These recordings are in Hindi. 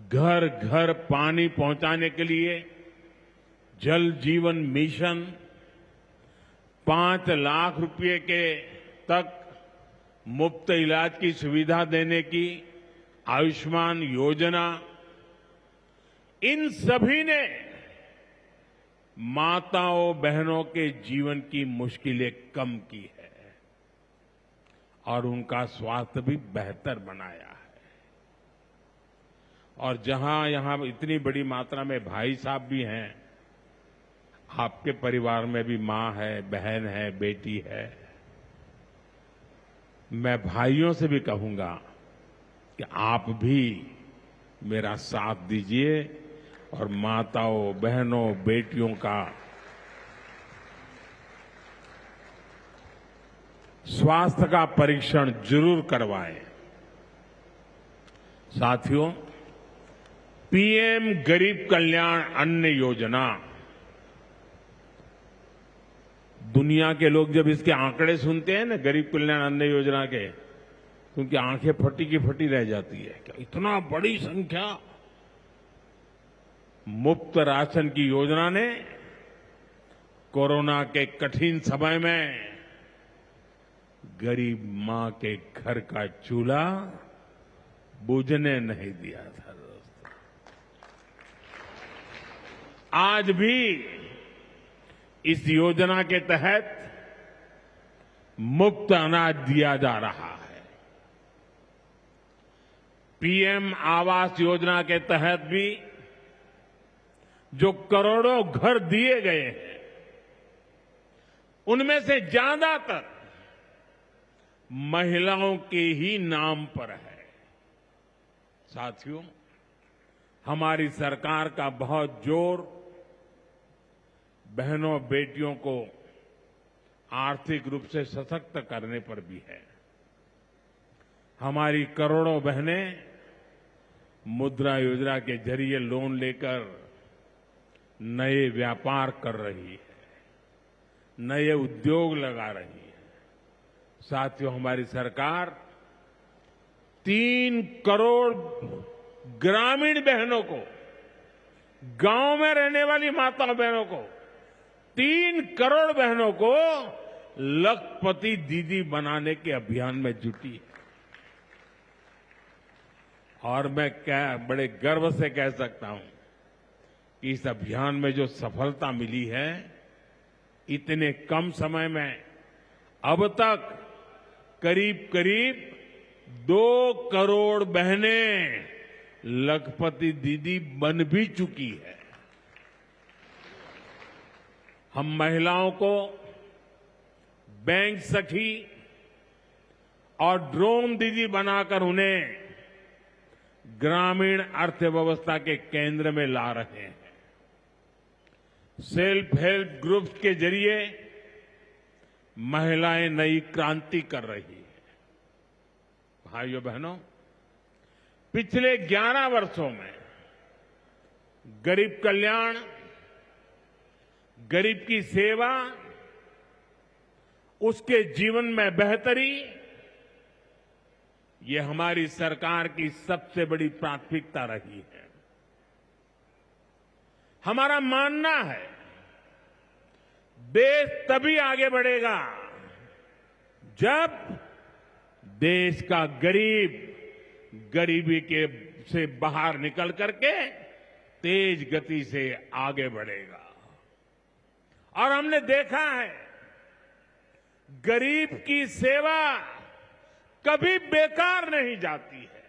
घर घर पानी पहुंचाने के लिए जल जीवन मिशन, 5 लाख रुपए के तक मुफ्त इलाज की सुविधा देने की आयुष्मान योजना, इन सभी ने माताओं बहनों के जीवन की मुश्किलें कम की है और उनका स्वास्थ्य भी बेहतर बनाया है। और यहां इतनी बड़ी मात्रा में भाई साहब भी हैं, आपके परिवार में भी मां है, बहन है, बेटी है, मैं भाइयों से भी कहूंगा कि आप भी मेरा साथ दीजिए और माताओं बहनों बेटियों का स्वास्थ्य का परीक्षण जरूर करवाएं। साथियों, पीएम गरीब कल्याण अन्न योजना, दुनिया के लोग जब इसके आंकड़े सुनते हैं ना गरीब कल्याण अन्न योजना के, तो उनकी आंखें फटी की फटी रह जाती है। क्या इतना बड़ी संख्या! मुफ्त राशन की योजना ने कोरोना के कठिन समय में गरीब मां के घर का चूल्हा बुझने नहीं दिया था। दोस्तों, आज भी इस योजना के तहत मुफ्त अनाज दिया जा रहा है। पीएम आवास योजना के तहत भी जो करोड़ों घर दिए गए हैं, उनमें से ज्यादातर महिलाओं के ही नाम पर है। साथियों, हमारी सरकार का बहुत जोर बहनों बेटियों को आर्थिक रूप से सशक्त करने पर भी है। हमारी करोड़ों बहनें मुद्रा योजना के जरिए लोन लेकर नए व्यापार कर रही है, नए उद्योग लगा रही है। साथियों, हमारी सरकार 3 करोड़ ग्रामीण बहनों को, गांव में रहने वाली माताओं बहनों को, 3 करोड़ बहनों को लखपति दीदी बनाने के अभियान में जुटी है। और मैं बड़े गर्व से कह सकता हूं कि इस अभियान में जो सफलता मिली है, इतने कम समय में अब तक करीब करीब 2 करोड़ बहनें लखपति दीदी बन भी चुकी है। हम महिलाओं को बैंक सखी और ड्रोन दीदी बनाकर उन्हें ग्रामीण अर्थव्यवस्था के केंद्र में ला रहे हैं। सेल्फ हेल्प ग्रुप्स के जरिए महिलाएं नई क्रांति कर रही है। भाइयों बहनों, पिछले 11 वर्षों में गरीब कल्याण, गरीब की सेवा, उसके जीवन में बेहतरी, ये हमारी सरकार की सबसे बड़ी प्राथमिकता रही है। हमारा मानना है, देश तभी आगे बढ़ेगा जब देश का गरीब गरीबी से बाहर निकल करके तेज गति से आगे बढ़ेगा। और हमने देखा है, गरीब की सेवा कभी बेकार नहीं जाती है।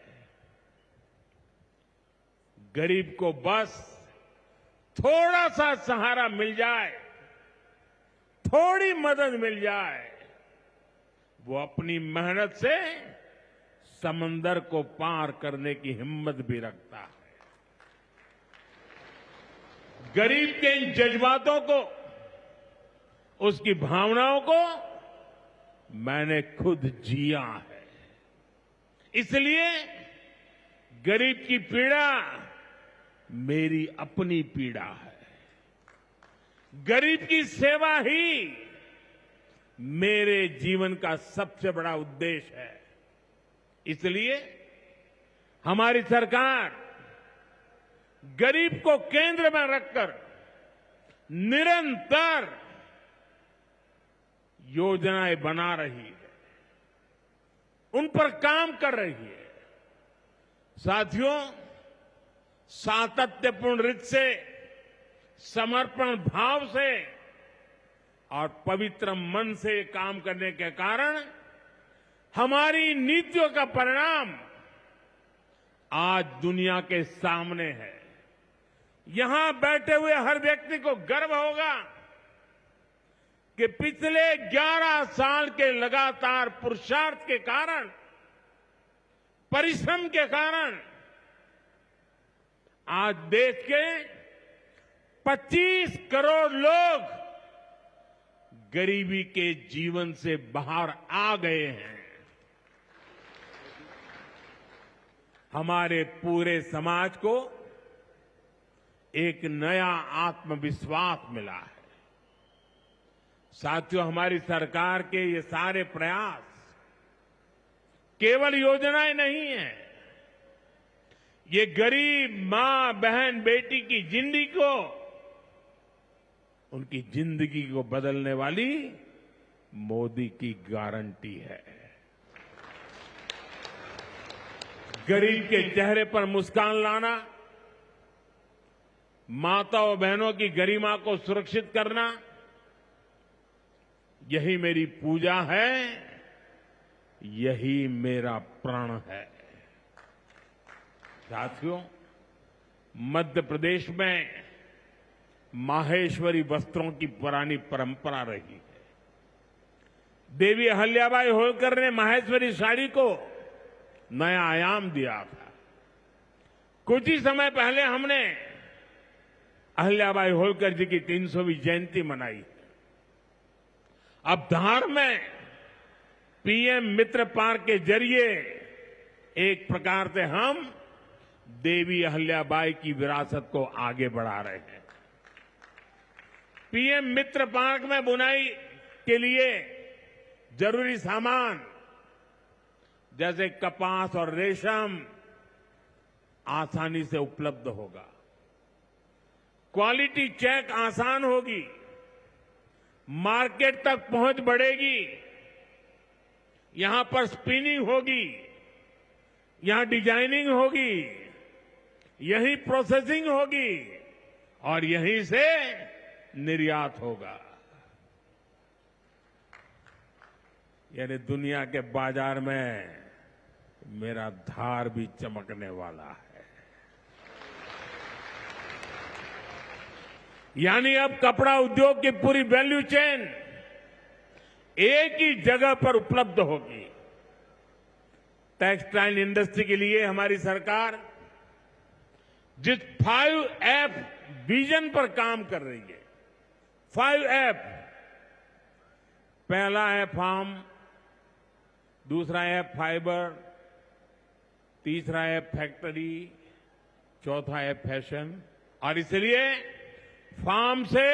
गरीब को बस थोड़ा सा सहारा मिल जाए, थोड़ी मदद मिल जाए, वो अपनी मेहनत से समंदर को पार करने की हिम्मत भी रखता है। गरीब के इन जज्बातों को, उसकी भावनाओं को मैंने खुद जिया है। इसलिए गरीब की पीड़ा मेरी अपनी पीड़ा है। गरीब की सेवा ही मेरे जीवन का सबसे बड़ा उद्देश्य है। इसलिए हमारी सरकार गरीब को केंद्र में रखकर निरंतर योजनाएं बना रही है, उन पर काम कर रही है। साथियों, सातत्यपूर्ण रीत से, समर्पण भाव से और पवित्र मन से काम करने के कारण हमारी नीतियों का परिणाम आज दुनिया के सामने है। यहां बैठे हुए हर व्यक्ति को गर्व होगा कि पिछले 11 साल के लगातार पुरुषार्थ के कारण, परिश्रम के कारण आज देश के 25 करोड़ लोग गरीबी के जीवन से बाहर आ गए हैं। हमारे पूरे समाज को एक नया आत्मविश्वास मिला है। साथियों, हमारी सरकार के ये सारे प्रयास केवल योजनाएं नहीं है, ये गरीब मां, बहन, बेटी की जिंदगी को, उनकी जिंदगी को बदलने वाली मोदी की गारंटी है। गरीब के चेहरे पर मुस्कान लाना, माताओं बहनों की गरिमा को सुरक्षित करना, यही मेरी पूजा है, यही मेरा प्रण है। साथियों, मध्य प्रदेश में माहेश्वरी वस्त्रों की पुरानी परंपरा रही है। देवी अहिल्याबाई होलकर ने माहेश्वरी साड़ी को नया आयाम दिया था। कुछ ही समय पहले हमने अहिल्याबाई होलकर जी की 300वीं जयंती मनाई। अब धार में पीएम मित्र पार्क के जरिए एक प्रकार से हम देवी अहिल्याबाई की विरासत को आगे बढ़ा रहे हैं। पीएम मित्र पार्क में बुनाई के लिए जरूरी सामान जैसे कपास और रेशम आसानी से उपलब्ध होगा। क्वालिटी चेक आसान होगी, मार्केट तक पहुंच बढ़ेगी, यहां पर स्पिनिंग होगी, यहां डिजाइनिंग होगी, यहीं प्रोसेसिंग होगी और यहीं से निर्यात होगा। यानी दुनिया के बाजार में मेरा धार भी चमकने वाला है। यानी अब कपड़ा उद्योग की पूरी वैल्यू चेन एक ही जगह पर उपलब्ध होगी। टेक्सटाइल इंडस्ट्री के लिए हमारी सरकार जिस 5F विजन पर काम कर रही है, 5F, पहला है फार्म, दूसरा है फाइबर, तीसरा है फैक्ट्री, चौथा है फैशन। और इसलिए फार्म से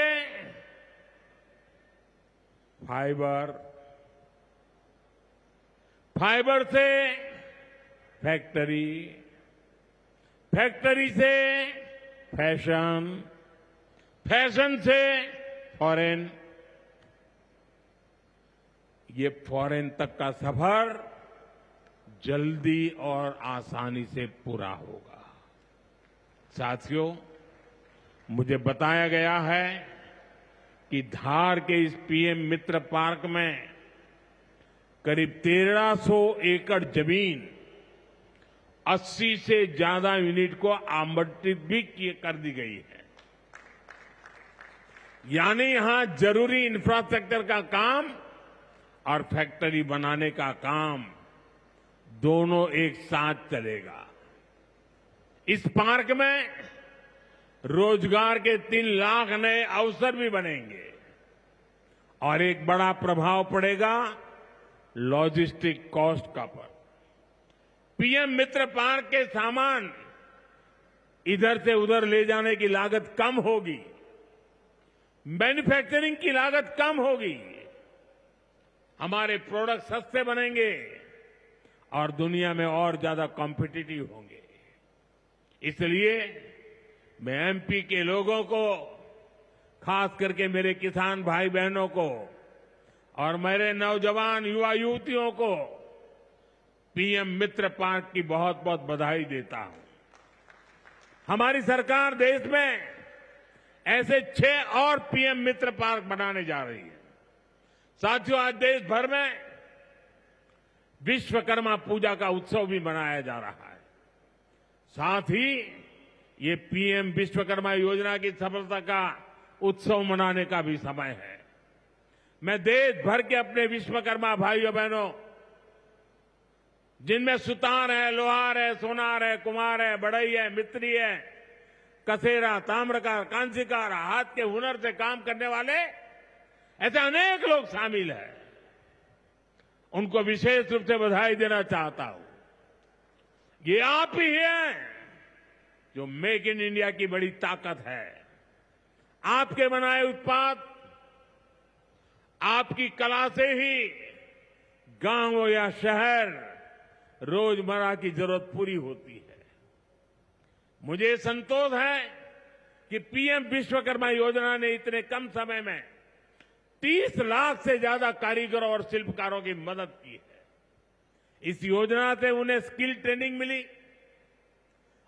फाइबर, फाइबर से फैक्ट्री, फैक्ट्री से फैशन, फैशन से फॉरेन, ये फॉरेन तक का सफर जल्दी और आसानी से पूरा होगा। साथियों, मुझे बताया गया है कि धार के इस पीएम मित्र पार्क में करीब 1300 एकड़ जमीन 80 से ज्यादा यूनिट को आवंटित भी कर दी गई है। यानी यहां जरूरी इंफ्रास्ट्रक्चर का काम और फैक्ट्री बनाने का काम दोनों एक साथ चलेगा। इस पार्क में रोजगार के 3 लाख नए अवसर भी बनेंगे और एक बड़ा प्रभाव पड़ेगा लॉजिस्टिक कॉस्ट का पर। पीएम मित्र पार्क के सामान इधर से उधर ले जाने की लागत कम होगी, मैन्युफैक्चरिंग की लागत कम होगी, हमारे प्रोडक्ट सस्ते बनेंगे और दुनिया में और ज्यादा कॉम्पिटिटिव होंगे। इसलिए मैं एमपी के लोगों को, खास करके मेरे किसान भाई बहनों को और मेरे नौजवान युवा युवतियों को पीएम मित्र पार्क की बहुत बहुत बधाई देता हूं। हमारी सरकार देश में ऐसे 6 और पीएम मित्र पार्क बनाने जा रही है। साथियों, आज देश भर में विश्वकर्मा पूजा का उत्सव भी मनाया जा रहा है। साथ ही ये पीएम विश्वकर्मा योजना की सफलता का उत्सव मनाने का भी समय है। मैं देश भर के अपने विश्वकर्मा भाइयों बहनों, जिनमें सुतार है, लोहार है, सोनार है, कुम्हार है, बढ़ई है, मिस्त्री है, कसेरा, ताम्रकार, कांसीकार, हाथ के हुनर से काम करने वाले ऐसे अनेक लोग शामिल हैं, उनको विशेष रूप से बधाई देना चाहता हूं। ये आप ही हैं जो मेक इन इंडिया की बड़ी ताकत है। आपके बनाए उत्पाद, आपकी कला से ही गांव हो या शहर रोजमर्रा की जरूरत पूरी होती है। मुझे संतोष है कि पीएम विश्वकर्मा योजना ने इतने कम समय में 30 लाख से ज्यादा कारीगरों और शिल्पकारों की मदद की है। इस योजना से उन्हें स्किल ट्रेनिंग मिली,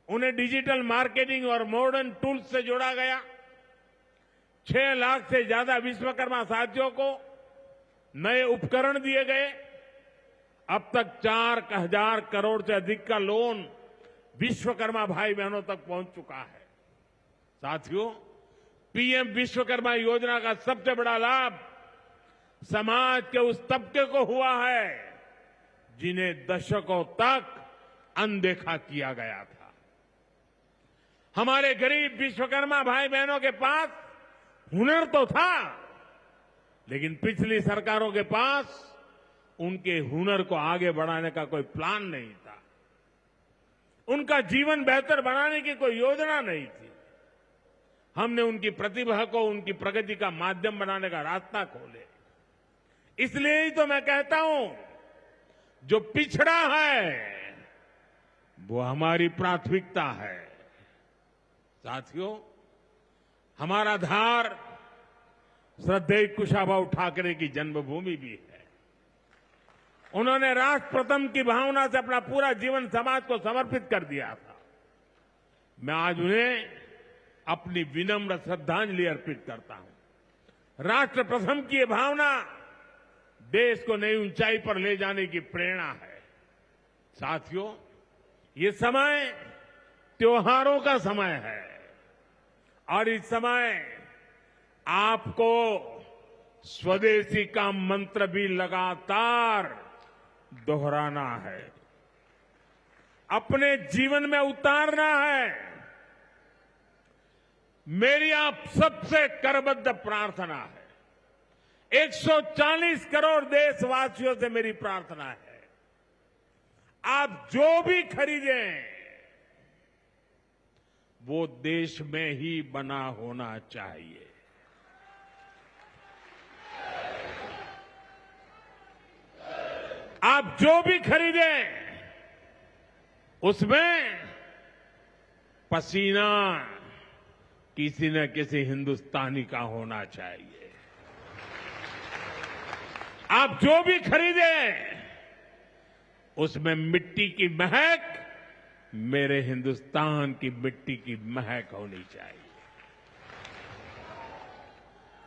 उन्हें डिजिटल मार्केटिंग और मॉडर्न टूल्स से जोड़ा गया। 6 लाख से ज्यादा विश्वकर्मा साथियों को नए उपकरण दिए गए। अब तक 4,000 करोड़ से अधिक का लोन विश्वकर्मा भाई बहनों तक पहुंच चुका है। साथियों, पीएम विश्वकर्मा योजना का सबसे बड़ा लाभ समाज के उस तबके को हुआ है जिन्हें दशकों तक अनदेखा किया गया था। हमारे गरीब विश्वकर्मा भाई बहनों के पास हुनर तो था, लेकिन पिछली सरकारों के पास उनके हुनर को आगे बढ़ाने का कोई प्लान नहीं था। उनका जीवन बेहतर बनाने की कोई योजना नहीं थी। हमने उनकी प्रतिभा को उनकी प्रगति का माध्यम बनाने का रास्ता खोले। इसलिए ही तो मैं कहता हूं, जो पिछड़ा है वो हमारी प्राथमिकता है। साथियों, हमारा धार श्रद्धेय कुशाभाऊ ठाकरे की जन्मभूमि भी है। उन्होंने राष्ट्र प्रथम की भावना से अपना पूरा जीवन समाज को समर्पित कर दिया था। मैं आज उन्हें अपनी विनम्र श्रद्धांजलि अर्पित करता हूं। राष्ट्र प्रथम की ये भावना देश को नई ऊंचाई पर ले जाने की प्रेरणा है। साथियों, ये समय त्योहारों का समय है और इस समय आपको स्वदेशी का मंत्र भी लगातार दोहराना है, अपने जीवन में उतारना है। मेरी आप सबसे करबद्ध प्रार्थना है, 140 करोड़ देशवासियों से मेरी प्रार्थना है, आप जो भी खरीदें वो देश में ही बना होना चाहिए। आप जो भी खरीदें उसमें पसीना किसी न किसी हिंदुस्तानी का होना चाहिए। आप जो भी खरीदें उसमें मिट्टी की महक मेरे हिंदुस्तान की मिट्टी की महक होनी चाहिए।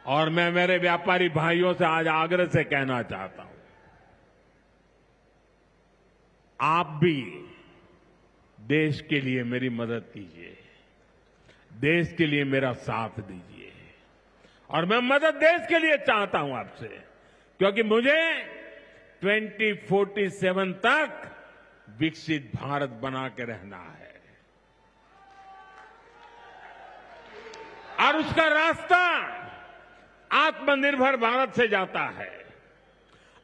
और मैं मेरे व्यापारी भाइयों से आज आग्रह से कहना चाहता हूं, आप भी देश के लिए मेरी मदद कीजिए, देश के लिए मेरा साथ दीजिए। और मैं मदद देश के लिए चाहता हूं आपसे, क्योंकि मुझे 2047 तक विकसित भारत बना के रहना है और उसका रास्ता आत्मनिर्भर भारत से जाता है।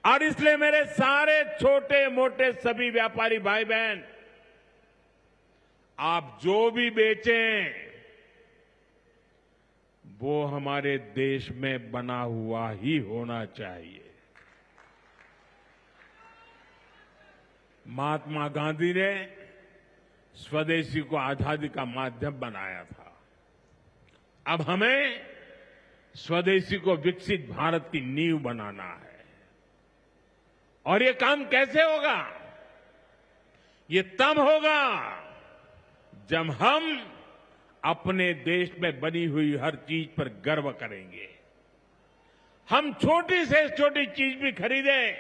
और इसलिए मेरे सारे छोटे मोटे सभी व्यापारी भाई बहन, आप जो भी बेचें वो हमारे देश में बना हुआ ही होना चाहिए। महात्मा गांधी ने स्वदेशी को आजादी का माध्यम बनाया था। अब हमें स्वदेशी को विकसित भारत की नींव बनाना है। और ये काम कैसे होगा? ये तब होगा जब हम अपने देश में बनी हुई हर चीज पर गर्व करेंगे। हम छोटी से छोटी चीज भी खरीदें,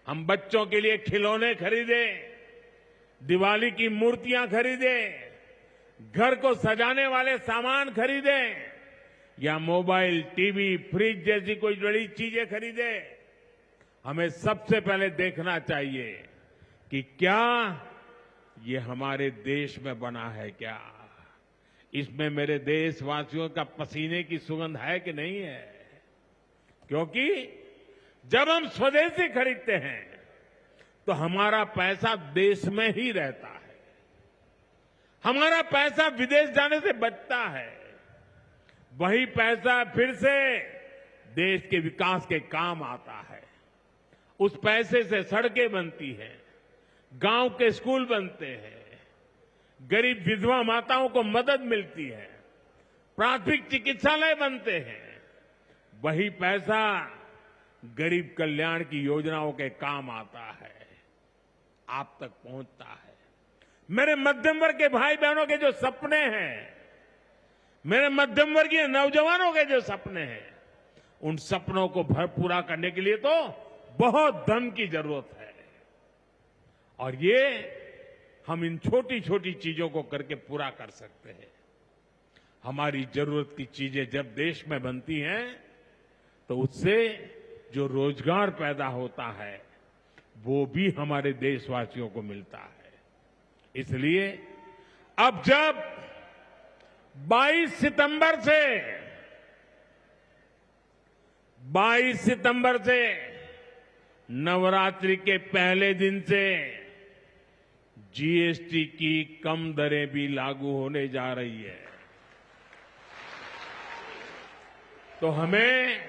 हम बच्चों के लिए खिलौने खरीदें, दिवाली की मूर्तियां खरीदें, घर को सजाने वाले सामान खरीदें या मोबाइल, टीवी, फ्रिज जैसी कोई बड़ी चीजें खरीदें, हमें सबसे पहले देखना चाहिए कि क्या ये हमारे देश में बना है, क्या इसमें मेरे देशवासियों का पसीने की सुगंध है कि नहीं है। क्योंकि जब हम स्वदेशी खरीदते हैं तो हमारा पैसा देश में ही रहता है, हमारा पैसा विदेश जाने से बचता है। वही पैसा फिर से देश के विकास के काम आता है। उस पैसे से सड़कें बनती हैं, गांव के स्कूल बनते हैं, गरीब विधवा माताओं को मदद मिलती है, प्राथमिक चिकित्सालय बनते हैं। वही पैसा गरीब कल्याण की योजनाओं के काम आता है, आप तक पहुंचता है। मेरे मध्यम वर्ग के भाई बहनों के जो सपने हैं, मेरे मध्यम वर्गीय नौजवानों के जो सपने हैं, उन सपनों को पूरा करने के लिए तो बहुत धन की जरूरत है। और ये हम इन छोटी छोटी चीजों को करके पूरा कर सकते हैं। हमारी जरूरत की चीजें जब देश में बनती हैं तो उससे जो रोजगार पैदा होता है वो भी हमारे देशवासियों को मिलता है। इसलिए अब जब 22 सितंबर से नवरात्रि के पहले दिन से जीएसटी की कम दरें भी लागू होने जा रही है। तो हमें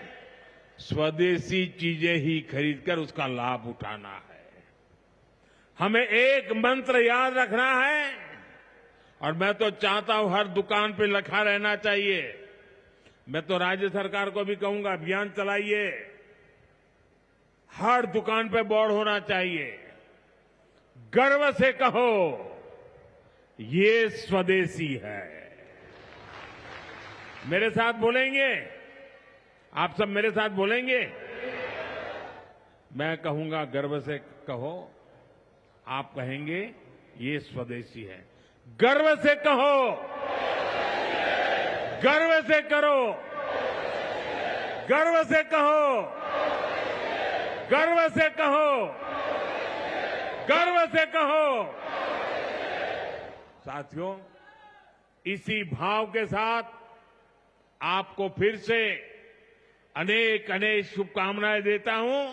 स्वदेशी चीजें ही खरीदकर उसका लाभ उठाना है। हमें एक मंत्र याद रखना है, और मैं तो चाहता हूं हर दुकान पे लिखा रहना चाहिए। मैं तो राज्य सरकार को भी कहूंगा, अभियान चलाइए, हर दुकान पे बोर्ड होना चाहिए, गर्व से कहो ये स्वदेशी है। मेरे साथ बोलेंगे? आप सब मेरे साथ बोलेंगे? मैं कहूंगा गर्व से कहो, आप कहेंगे ये स्वदेशी है। गर्व से कहो, गर्व से करो, गर्व से कहो, गर्व से कहो, गर्व से कहो। साथियों, इसी भाव के साथ आपको फिर से अनेक अनेक शुभकामनाएं देता हूं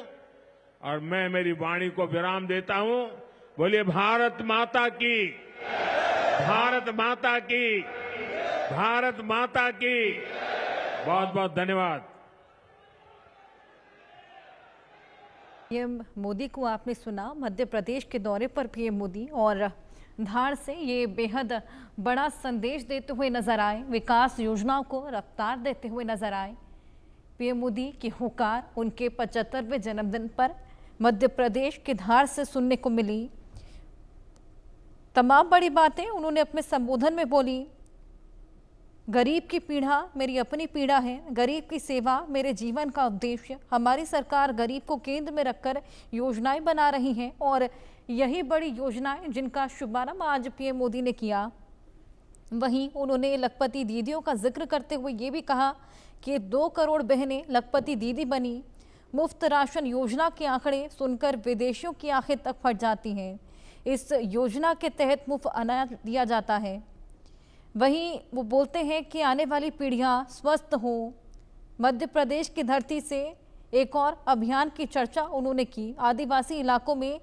और मैं मेरी वाणी को विराम देता हूं। बोलिए भारत माता की, भारत माता की, भारत माता की। बहुत बहुत धन्यवाद। पीएम मोदी को आपने सुना मध्य प्रदेश के दौरे पर पीएम मोदी, और धार से ये बेहद बड़ा संदेश देते हुए नजर आए, विकास योजनाओं को रफ्तार देते हुए नजर आए। पीएम मोदी की हुंकार उनके 75वें जन्मदिन पर मध्य प्रदेश के धार से सुनने को मिली। तमाम बड़ी बातें उन्होंने अपने संबोधन में बोली। गरीब की पीड़ा मेरी अपनी पीड़ा है, गरीब की सेवा मेरे जीवन का उद्देश्य। हमारी सरकार गरीब को केंद्र में रखकर योजनाएं बना रही हैं, और यही बड़ी योजनाएं जिनका शुभारंभ आज पीएम मोदी ने किया। वहीं उन्होंने लखपति दीदियों का जिक्र करते हुए ये भी कहा कि 2 करोड़ बहनें लखपति दीदी बनी। मुफ्त राशन योजना के आंकड़े सुनकर विदेशियों की आंखें तक फट जाती हैं। इस योजना के तहत मुफ्त अनाज दिया जाता है। वहीं वो बोलते हैं कि आने वाली पीढ़ियां स्वस्थ हों। मध्य प्रदेश की धरती से एक और अभियान की चर्चा उन्होंने की। आदिवासी इलाकों में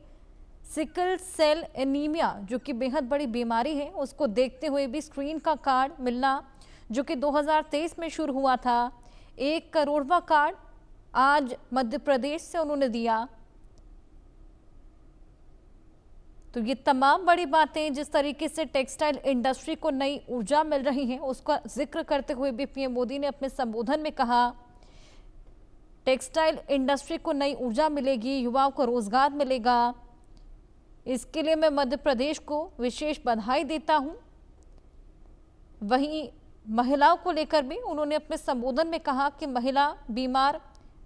सिकल सेल एनीमिया जो कि बेहद बड़ी बीमारी है, उसको देखते हुए भी स्क्रीन का कार्ड मिलना जो कि 2023 में शुरू हुआ था, 1 करोड़वां कार्ड आज मध्य प्रदेश से उन्होंने दिया। तो ये तमाम बड़ी बातें, जिस तरीके से टेक्सटाइल इंडस्ट्री को नई ऊर्जा मिल रही है, उसका जिक्र करते हुए भी पीएम मोदी ने अपने संबोधन में कहा, टेक्सटाइल इंडस्ट्री को नई ऊर्जा मिलेगी, युवाओं को रोजगार मिलेगा। इसके लिए मैं मध्य प्रदेश को विशेष बधाई देता हूं। वहीं महिलाओं को लेकर भी उन्होंने अपने संबोधन में कहा कि महिला बीमार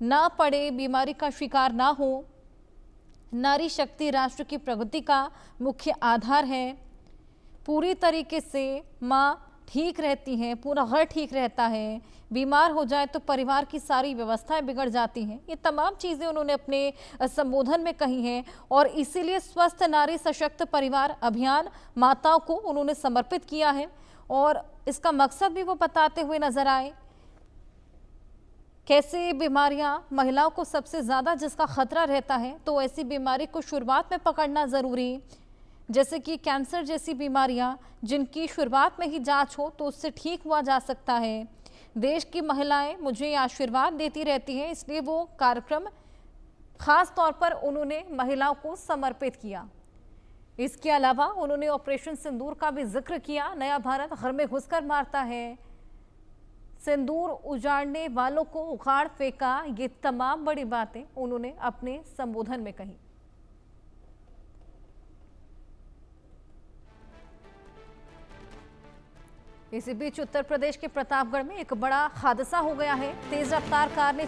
ना पड़े, बीमारी का शिकार ना हो। नारी शक्ति राष्ट्र की प्रगति का मुख्य आधार है। पूरी तरीके से माँ ठीक रहती हैं, पूरा घर ठीक रहता है। बीमार हो जाए तो परिवार की सारी व्यवस्थाएं बिगड़ जाती हैं। ये तमाम चीज़ें उन्होंने अपने संबोधन में कही हैं और इसीलिए स्वस्थ नारी सशक्त परिवार अभियान माताओं को उन्होंने समर्पित किया है और इसका मकसद भी वो बताते हुए नजर आए। कैसे बीमारियां महिलाओं को सबसे ज़्यादा जिसका खतरा रहता है, तो ऐसी बीमारी को शुरुआत में पकड़ना ज़रूरी, जैसे कि कैंसर जैसी बीमारियां जिनकी शुरुआत में ही जांच हो तो उससे ठीक हुआ जा सकता है। देश की महिलाएं मुझे आशीर्वाद देती रहती हैं, इसलिए वो कार्यक्रम खास तौर पर उन्होंने महिलाओं को समर्पित किया। इसके अलावा उन्होंने ऑपरेशन सिंदूर का भी जिक्र किया। नया भारत घर में घुसकर मारता है, सिंदूर उजाड़ने वालों को उखाड़ फेंका। ये तमाम बड़ी बातें उन्होंने अपने संबोधन में कही। इसी बीच उत्तर प्रदेश के प्रतापगढ़ में एक बड़ा हादसा हो गया है। तेज रफ्तार कार ने